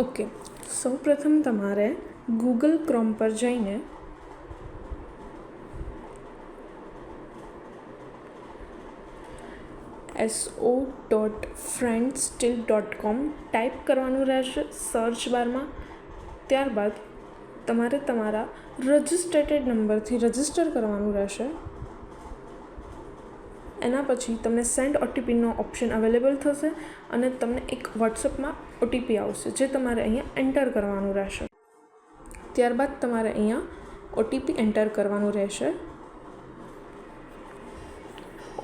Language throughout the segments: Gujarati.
ઓકે, સૌપ્રથમ તમારે ગૂગલ ક્રોમ પર જઈને so.friendstill.com ટાઈપ કરવાનું રહેશે સર્ચ બારમાં. ત્યારબાદ તમારે તમારા રજિસ્ટર્ડ નંબરથી રજિસ્ટર કરવાનું રહેશે. એના પછી તમને સેન્ડ ઓટીપીનો ઓપ્શન અવેલેબલ થશે અને તમને એક વોટ્સઅપમાં ઓટીપી આવશે જે તમારે અહીંયા એન્ટર કરવાનું રહેશે. ત્યારબાદ તમારે અહીંયા ઓટીપી એન્ટર કરવાનું રહેશે.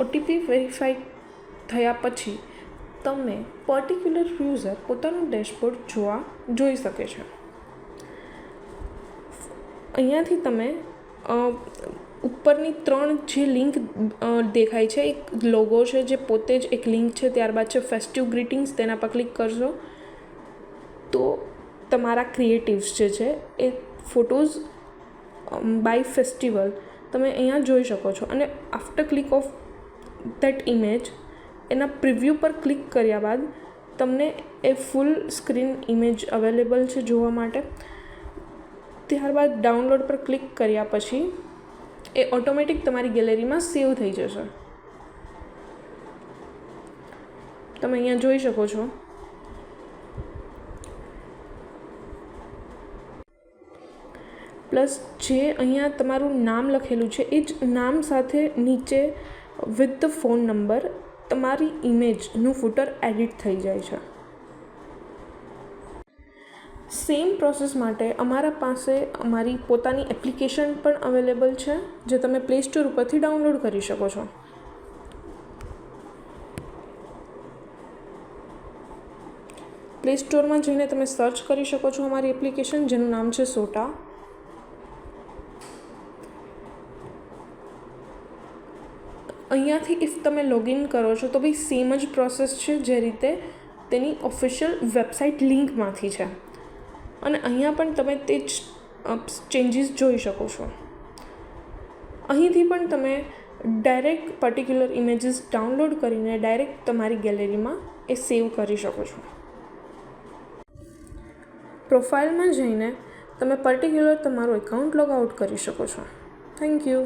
ઓટીપી વેરીફાઈ થયા પછી તમે પર્ટિક્યુલર યુઝર પોતાનું ડેશબોર્ડ જોઈ શકે છે. અહીંયાથી તમે ઉપરની 3 જે લિંક દેખાય છે, એક લોગો છે જે પોતે જ એક લિંક છે, ત્યારબાદ છે ફેસ્ટિવ ગ્રીટિંગ્સ, તેના પર ક્લિક કરશો તો તમારા ક્રિએટિવ્સ જે છે એ ફોટોઝ બાય ફેસ્ટિવલ તમે અહીંયા જોઈ શકો છો. અને after click of that image એના પ્રિવ્યૂ પર ક્લિક કર્યા બાદ તમને એ ફૂલ સ્ક્રીન ઇમેજ અવેલેબલ છે જોવા માટે. ત્યારબાદ ડાઉનલોડ પર ક્લિક કર્યા પછી એ ઓટોમેટિક તમારી ગેલેરીમાં સેવ થઈ જશે. તમે અહીંયા જોઈ શકો છો. પ્લસ જે અહીંયા તમારું નામ લખેલું છે એ જ નામ સાથે નીચે વિથ ધ ફોન નંબર તમારી ઇમેજનું ફૂટર એડિટ થઈ જાય છે. સેમ પ્રોસેસ માટે અમારા પાસે અમારી પોતાની એપ્લિકેશન પણ અવેલેબલ છે જે તમે પ્લે સ્ટોર ઉપરથી ડાઉનલોડ કરી શકો છો. પ્લે સ્ટોરમાં જઈને તમે સર્ચ કરી શકો છો અમારી એપ્લિકેશન જેનું નામ છે સોટા. અહીંયાથી ઇફ તમે લોગિન કરો છો તો બી સેમ જ પ્રોસેસ છે જે રીતે તેની ઓફિશિયલ વેબસાઇટ લિંકમાંથી છે. અને અહીંયા પણ તમે તે જ ચેન્જીસ જોઈ શકો છો. અહીંથી પણ તમે ડાયરેક્ટ પર્ટિક્યુલર ઇમેજીસ ડાઉનલોડ કરીને ડાયરેક્ટ તમારી ગેલેરીમાં એ સેવ કરી શકો છો. પ્રોફાઇલમાં જઈને તમે પર્ટિક્યુલર તમારું એકાઉન્ટ લોગ આઉટ કરી શકો છો. Thank you.